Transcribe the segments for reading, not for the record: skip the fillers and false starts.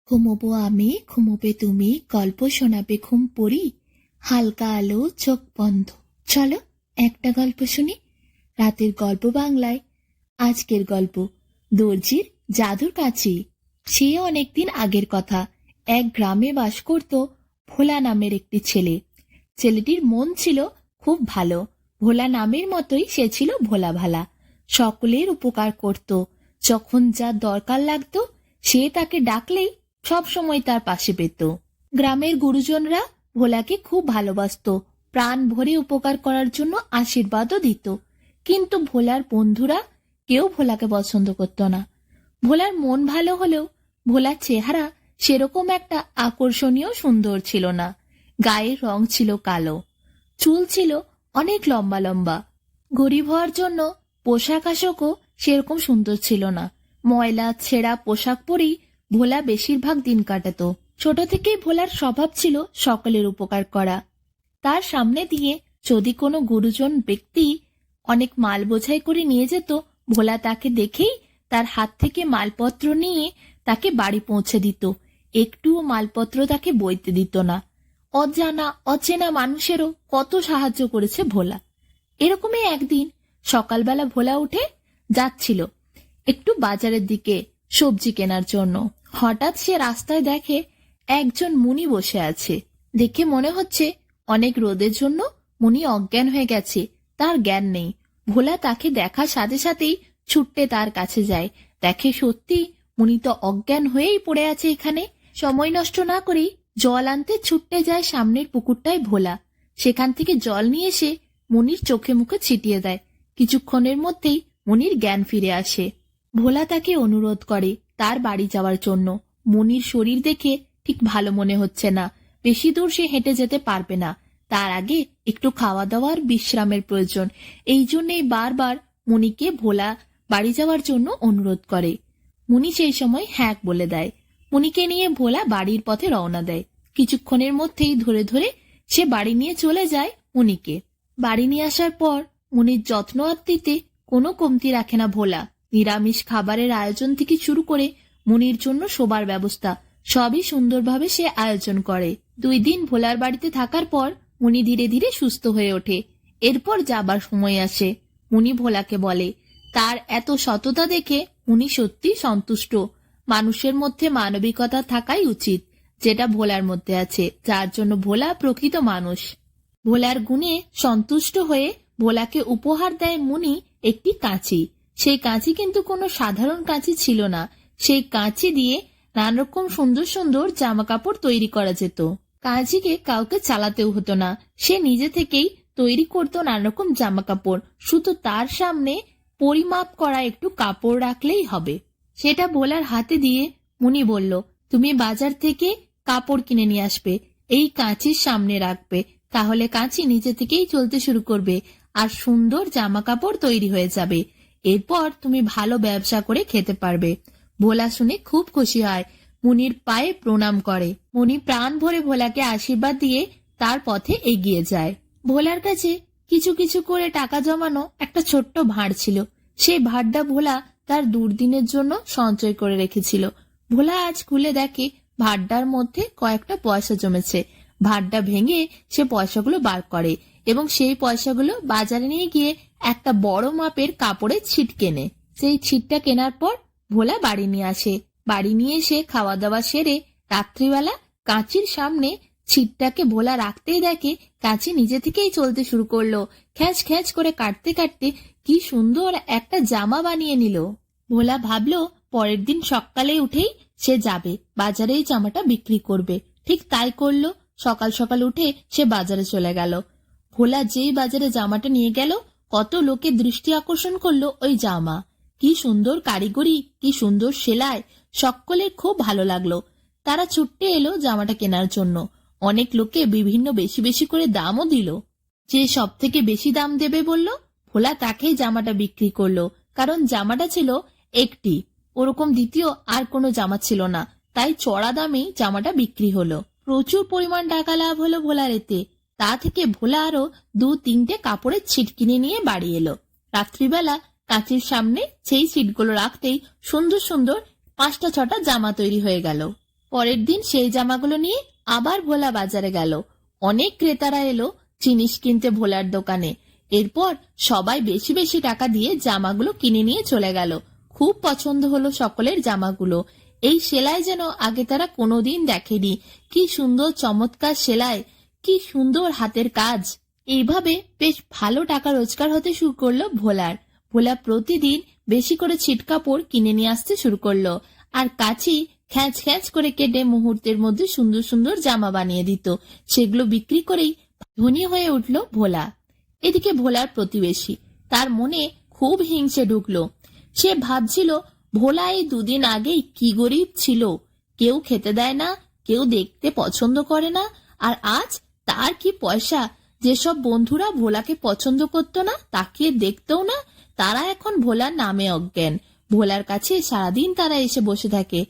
ঘুমোবো আমি, ঘুমোবে তুমি, গল্প শোনাবে ঘুম পড়ি, হালকা আলো চোখ বন্ধ। চলো একটা গল্প শুনি। রাতের গল্প বাংলায়। আজকের গল্প দর্জির জাদুর কাছি। সে অনেকদিন আগের কথা। এক গ্রামে বাস করত ভোলা নামের একটি ছেলে। ছেলেটির মন ছিল খুব ভালো। ভোলা নামের মতোই সে ছিল ভোলা ভালা। সকলের উপকার করত। যখন যা দরকার লাগতো সে তাকে ডাকলেই সব সময় তার পাশে পেত। গ্রামের গুরুজনরা ভোলাকে খুব ভালোবাসত, প্রাণ ভরে উপকার করার জন্য আশীর্বাদও দিত। কিন্তু ভোলার বন্ধুরা কেউ ভোলাকে পছন্দ করত না। ভোলার মন ভালো হলেও ভোলার চেহারা সেরকম একটা আকর্ষণীয় সুন্দর ছিল না। গায়ের রং ছিল কালো, চুল ছিল অনেক লম্বা লম্বা। গরিব হওয়ার জন্য পোশাক আশাকও সেরকম সুন্দর ছিল না। ময়লা ছেঁড়া পোশাক পরেই ভোলা বেশিরভাগ দিন কাটাত। ছোট থেকেই ভোলার স্বভাব ছিল সকলের উপকার করা। তার সামনে দিয়ে যদি কোনো গুরুজন ব্যক্তি অনেক মাল বোঝাই করে নিয়ে যেত, ভোলা তাকে দেখেই তার হাত থেকে মালপত্র নিয়ে তাকে বাড়ি পৌঁছে দিত। একটুও মালপত্র তাকে বইতে দিত না। অজানা অচেনা মানুষেরও কত সাহায্য করেছে ভোলা। এরকমই একদিন সকালবেলা ভোলা উঠে যাচ্ছিল একটু বাজারের দিকে সবজি কেনার জন্য। হঠাৎ সে রাস্তায় দেখে একজন মুনি বসে আছে। দেখে মনে হচ্ছে অনেক রোদের জন্য মুনি অজ্ঞান হয়ে গেছে, তার জ্ঞান নেই। ভোলা তাকে দেখার সাথে সাথেই ছুটতে তার কাছে যায়। দেখে সত্যি মুনি তো অজ্ঞান হয়েই পড়ে আছে এখানে। সময় নষ্ট না করেই জল আনতে ছুটতে যায় সামনের পুকুরটায় ভোলা। সেখান থেকে জল নিয়ে এসে মুনির চোখে মুখে ছিটিয়ে দেয়। কিছুক্ষণের মধ্যেই মুনির জ্ঞান ফিরে আসে। ভোলা তাকে অনুরোধ করে তার বাড়ি যাওয়ার জন্য। মুনির শরীর দেখে ঠিক ভালো মনে হচ্ছে না, বেশি দূর সে হেঁটে যেতে পারবে না। তার আগে একটু খাওয়া দাওয়ার বিশ্রামের প্রয়োজন। এই জন্যই বারবার মুনিকে ভোলা বাড়ি যাওয়ার জন্য অনুরোধ করে। মুনি সেই সময় হ্যাঁ বলে দেয়। মুনিকে নিয়ে ভোলা বাড়ির পথে রওনা দেয়। কিছুক্ষণের মধ্যেই ধরে ধরে সে বাড়ি নিয়ে চলে যায় মুনিকে। বাড়ি নিয়ে আসার পর মুনির যত্ন আত্মীতে কোনো কমতি রাখে না ভোলা। নিরামিষ খাবারের আয়োজন থেকে শুরু করে মুনির জন্য শোবার ব্যবস্থা সবই সুন্দরভাবে সে আয়োজন করে। 2 দিন ভোলার বাড়িতে থাকার পর মুনি ধীরে ধীরে সুস্থ হয়ে ওঠে। এরপর যাবার সময় আসে। মুনি ভোলাকে বলে তার এত সততা দেখে উনি সত্যি সন্তুষ্ট। মানুষের মধ্যে মানবিকতা থাকাই উচিত, যেটা ভোলার মধ্যে আছে, যার জন্য ভোলা প্রকৃত মানুষ। ভোলার গুণে সন্তুষ্ট হয়ে ভোলাকে উপহার দেয় মুনি একটি কাঁচি। সেই কাঁচি কিন্তু কোনো সাধারণ কাঁচি ছিল না। সেই কাঁচি দিয়ে নানা রকম সুন্দর সুন্দর জামা কাপড় তৈরি করা যেত। কাঁচিকে কাউকে চালাতেও হতো না, সে নিজে থেকেই তৈরি করতো নানা রকম জামা কাপড়। শুধু তার সামনে পরিমাপ করা একটু কাপড় রাখলেই হবে। সেটা ভোলার হাতে দিয়ে মুনি বলল, তুমি বাজার থেকে কাপড় কিনে নিয়ে আসবে, এই কাঁচির সামনে রাখবে, তাহলে কাঁচি নিজে থেকেই চলতে শুরু করবে আর সুন্দর জামা কাপড় তৈরি হয়ে যাবে। এরপর তুমি ভালো ব্যবসা করে খেতে পারবে। ভোলা শুনে খুব খুশি হয়, মুনির পায়ে প্রণাম করে। মুনি প্রাণ ভরে ভোলাকে আশীর্বাদ দিয়ে তার পথে এগিয়ে যায়। ভোলার কাছে কিছু কিছু করে টাকা জমানো একটা ছোট্ট ভাঁড় ছিল। সেই ভাঁড়টা ভোলা তার দুর্দিনের জন্য সঞ্চয় করে রেখেছিল। ভোলা আজ খুলে দেখে ভাঁড়টার মধ্যে কয়েকটা পয়সা জমেছে। ভাঁড়টা ভেঙে সে পয়সাগুলো বার করে এবং সেই পয়সাগুলো বাজারে নিয়ে গিয়ে একটা বড় মাপের কাপড়ের ছিট কেনে। সেই ছিটটা কেনার পর ভোলা বাড়ি নিয়ে আসে। বাড়ি নিয়ে এসে খাওয়া দাওয়া সেরে রাত্রিবেলা কাঁচির সামনে ছিটটাকে ভোলা রাখতেই দেখে কাঁচি নিজে থেকেই চলতে শুরু করলো। খ্যাঁচ খ্যাঁচ করে কাটতে কাটতে কি সুন্দর একটা জামা বানিয়ে নিল। ভোলা ভাবলো পরের দিন সকালে উঠেই সে যাবে বাজারে এই জামাটা বিক্রি করবে। ঠিক তাই করলো। সকাল সকাল উঠে সে বাজারে চলে গেল। ভোলা যেই বাজারে জামাটা নিয়ে গেল, কত লোকের দৃষ্টি আকর্ষণ করলো ওই জামা। কি সুন্দর কারিগরি, কি সুন্দর সেলাই, সকলের খুব ভালো লাগলো। তারা ছুটে এলো জামাটা কেনার জন্য। অনেক লোকে বিভিন্ন বেশি বেশি করে দামও দিল। যে সব থেকে বেশি দাম দেবে বলল, ভোলা তাকেই জামাটা বিক্রি করলো। কারণ জামাটা ছিল একটি, ওরকম দ্বিতীয় আর কোনো জামা ছিল না। তাই চড়া দামেই জামাটা বিক্রি হলো। প্রচুর পরিমাণ টাকা লাভ হলো ভোলার এতে। তা থেকে ভোলা আরো 2-3টে কাপড়ের ছিট কিনে নিয়ে বাড়ি এলো। রাত্রিবেলা কাঁচির সামনে সেই ছিটগুলো রাখতেই সুন্দর সুন্দর 5টা 6টা জামা তৈরি হয়ে গেল। পরের দিন সেই জামাগুলো নিয়ে আবার ভোলা বাজারে গেল। অনেক ক্রেতারা এলো জিনিস কিনতে ভোলার দোকানে। এরপর সবাই বেশি বেশি টাকা দিয়ে জামাগুলো কিনে নিয়ে চলে গেল। খুব পছন্দ হলো সকলের জামাগুলো। এই সেলাই যেন আগে তারা কোনোদিন দেখেনি। কি সুন্দর চমৎকার সেলাই, কি সুন্দর হাতের কাজ। এইভাবে বেশ ভালো টাকা রোজগার হতে শুরু করলো ভোলার। ভোলা প্রতিদিন বেশি করে ছিট কাপড় কিনে নিয়ে আসতে শুরু করলো, আর কাচি খ্যাঁচ খ্যাঁচ করে কেটে মুহূর্তের মধ্যে সুন্দর সুন্দর জামা বানিয়ে দিত। সেগুলো বিক্রি করেই ধনী হয়ে উঠল ভোলা। এদিকে ভোলার প্রতিবেশী, তার মনে খুব হিংসে ঢুকলো। সে ভাবছিল, ভোলা এই দুদিন আগেই কি গরিব ছিল, কেউ খেতে দেয় না, কেউ দেখতে পছন্দ করে না, আর আজ তার কি পয়সা। যেসব বন্ধুরা ভোলাকে পছন্দ করতো না, তাকিয়ে দেখতেও না, তারা এখন ভোলার নামে অজ্ঞান। ভোলার কাছে সারাদিন তারা এসে বসে থাকে,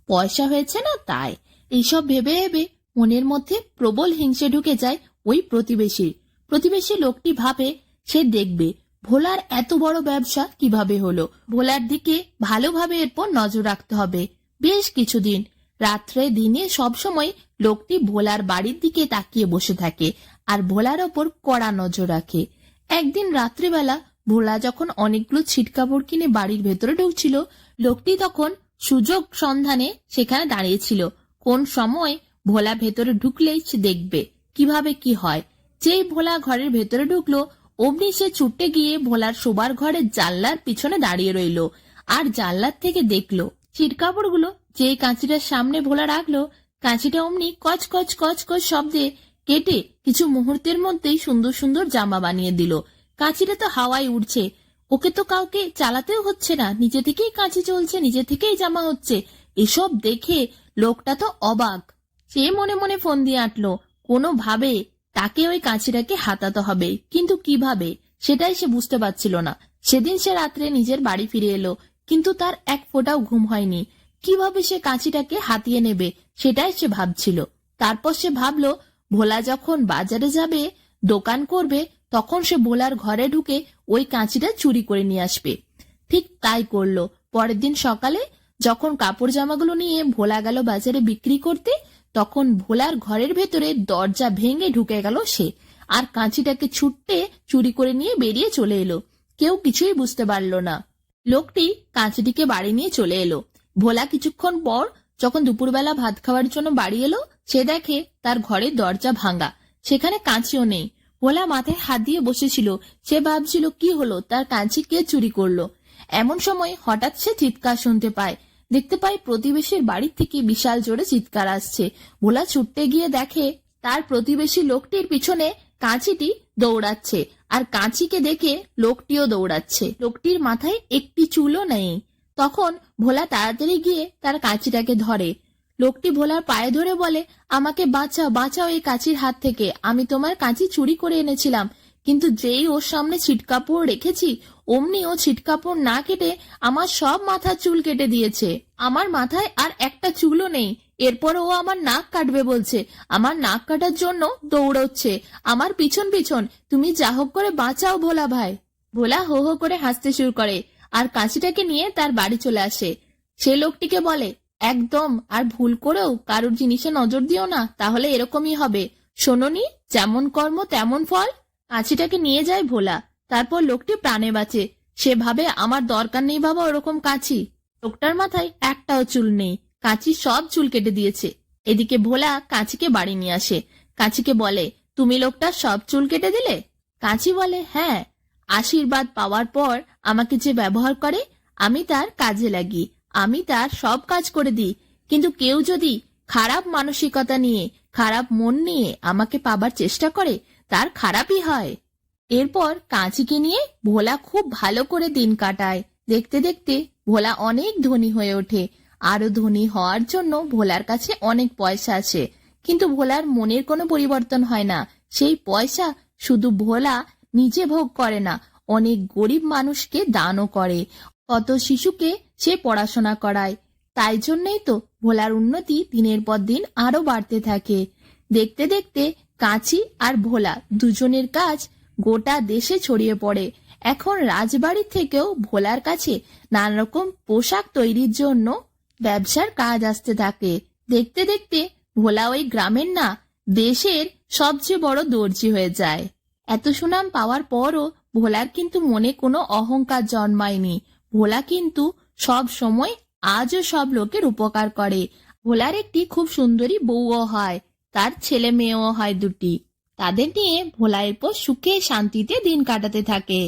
পয়সা হয়েছে না তাই। এইসব ভেবে ভেবে মনের মধ্যে প্রবল হিংসে ঢুকে যায় ওই প্রতিবেশী লোকটি ভাবে, সে দেখবে ভোলার এত বড় ব্যবসা কিভাবে হলো। ভোলার দিকে ভালোভাবে এরপর নজর রাখতে হবে বেশ কিছুদিন। রাত্রে দিনে সবসময় লোকটি ভোলার বাড়ির দিকে তাকিয়ে বসে থাকে আর ভোলার ওপর কড়া নজর রাখে। একদিন রাত্রিবেলা ভোলা যখন অনেকগুলো ছিটকাপড় কিনে বাড়ির ভেতরে ঢুকছিল, লোকটি তখন সুযোগ সন্ধানে সেখানে দাঁড়িয়েছিল। কোন সময় ভোলা ভেতরে ঢুকলেই সে দেখবে কিভাবে কি হয়। যেই ভোলা ঘরের ভেতরে ঢুকলো, অমনি সে ছুটে গিয়ে ভোলার শোবার ঘরের জানলার পিছনে দাঁড়িয়ে রইল আর জানলার থেকে দেখলো ছিটকাপড়গুলো যেই কাঁচিটার সামনে ভোলা রাখলো, কাঁচিটা অমনি কচ কচ কচ কচ শব্দে কেটে কিছু মুহূর্তের মধ্যেই সুন্দর সুন্দর জামা বানিয়ে দিল। কাঁচিটা তো হাওয়ায় উড়ছে, ওকে তো কাউকে চালাতেও হচ্ছে না, নিজে থেকেই কাঁচি চলছে, নিজে থেকেই জামা হচ্ছে। এসব দেখে লোকটা তো অবাক। সে মনে মনে ফোন দিয়ে আঁটলো, কোনোভাবে তাকে ওই কাঁচিটাকে হাতাতে হবে, কিন্তু কিভাবে সেটাই সে বুঝতে পারছিল না। সেদিন সে রাত্রে নিজের বাড়ি ফিরে এলো, কিন্তু তার এক ফোঁটাও ঘুম হয়নি। কিভাবে সে কাঁচিটাকে হাতিয়ে নেবে সেটাই সে ভাবছিল। তারপর সে ভাবলো, ভোলা যখন বাজারে যাবে, দোকান করবে, তখন সে ভোলার ঘরে ঢুকে ওই কাঁচিটা চুরি করে নিয়ে আসবে। ঠিক তাই করলো। পরের দিন সকালে যখন কাপড় জামাগুলো নিয়ে ভোলা গেল বাজারে বিক্রি করতে, তখন ভোলার ঘরের ভেতরে দরজা ভেঙে ঢুকে গেল সে, আর কাঁচিটাকে ছুটতে চুরি করে নিয়ে বেরিয়ে চলে এলো। কেউ কিছুই বুঝতে পারল না। লোকটি কাঁচিটিকে বাড়ি নিয়ে চলে এলো। ভোলা কিছুক্ষণ পর যখন দুপুরবেলা ভাত খাওয়ার জন্য বাড়ি এলো, সে দেখে তার ঘরের দরজা ভাঙা, সেখানে কাঁচিও নেই। ভোলা মাথায় হাত দিয়ে বসেছিল। সে ভাবছিল কি হলো, তার কাঁচি কে চুরি করলো। এমন সময় হঠাৎ সে চিৎকার শুনতে পায়। দেখতে পায় প্রতিবেশীর বাড়ির থেকে বিশাল জোরে চিৎকার আসছে। ভোলা ছুটতে গিয়ে দেখে তার প্রতিবেশী লোকটির পিছনে কাঁচিটি দৌড়াচ্ছে, আর কাঁচিকে দেখে লোকটিও দৌড়াচ্ছে। লোকটির মাথায় একটি চুলও নেই। তখন ভোলা তাড়াতাড়ি গিয়ে তার কাঁচিটাকে ধরে। লোকটি ভোলার পায়ে ধরে বলে, আমাকে বাঁচাও, বাঁচাও এই কাঁচির হাত থেকে, আমি তোমার কাঁচি চুরি করে এনেছিলাম। কিন্তু যেই ওর সামনে ছিটকাপড় রেখেছি, অমনি ও ছিটকাপড় না কেটে আমার সব মাথার চুল কেটে দিয়েছে। আমার মাথায় আর একটা চুলও নেই। এরপর ও আমার নাক কাটবে বলছে। আমার নাক কাটার জন্য দৌড়চ্ছে আমার পিছন পিছন। তুমি যা হোক করে বাঁচাও ভোলা ভাই। ভোলা হো হো করে হাসতে শুরু করে আর কাঁচিটাকে নিয়ে তার বাড়ি চলে আসে। সে লোকটিকে বলে, একদম আর ভুল করেও কারোর জিনিসে নজর দিও না, তাহলে এরকমই হবে। শোনোনি, যেমন কর্ম তেমন ফল। কাঁচিটাকে নিয়ে যায় ভোলা। তারপর লোকটি প্রাণে বাঁচে। সে ভাবে, আমার দরকার নেই বাবা ওরকম কাঁচি। লোকটার মাথায় একটাও চুল নেই, কাঁচি সব চুল কেটে দিয়েছে। এদিকে ভোলা কাঁচিকে বাড়ি নিয়ে আসে। কাঁচিকে বলে, তুমি লোকটার সব চুল কেটে দিলে? কাঁচি বলে, হ্যাঁ, আশীর্বাদ পাওয়ার পর আমাকে যে ব্যবহার করে, আমি তার কাজে লাগি, আমি তার সব কাজ করে দিই। কিন্তু কেউ যদি খারাপ মানসিকতা নিয়ে, খারাপ মন নিয়ে আমাকে পাবার চেষ্টা করে, তার খারাপই হয়। এরপর কাঁচিকে নিয়ে ভোলা খুব ভালো করে দিন কাটায়। দেখতে দেখতে ভোলা অনেক ধনী হয়ে ওঠে। আরো ধনী হওয়ার জন্য ভোলার কাছে অনেক পয়সা আছে, কিন্তু ভোলার মনের কোনো পরিবর্তন হয় না। সেই পয়সা শুধু ভোলা নিজে ভোগ করে না, অনেক গরিব মানুষকে দানও করে। কত শিশুকে সে পড়াশোনা করায়। তাই জন্যই তো ভোলার উন্নতি দিনের পর দিন আরো বাড়তে থাকে। দেখতে দেখতে কাঁচি আর ভোলা দুজনের কাজ গোটা দেশে ছড়িয়ে পড়ে। এখন রাজবাড়ির থেকেও ভোলার কাছে নানা রকম পোশাক তৈরির জন্য ব্যবসার কাজ আসতে থাকে। দেখতে দেখতে ভোলা ওই গ্রামের না দেশের সবচেয়ে বড় দর্জি হয়ে যায়। এত সুনাম পাওয়ার পরও ভোলার কিন্তু মনে কোনো অহংকার জন্মায়নি। ভোলা কিন্তু সব সময় আজও সব লোকের উপকার করে। ভোলার একটি খুব সুন্দরী বউও হয়, তার ছেলে মেয়েও হয় দুটি। তাদের নিয়ে ভোলা এরপর সুখে শান্তিতে দিন কাটাতে থাকে।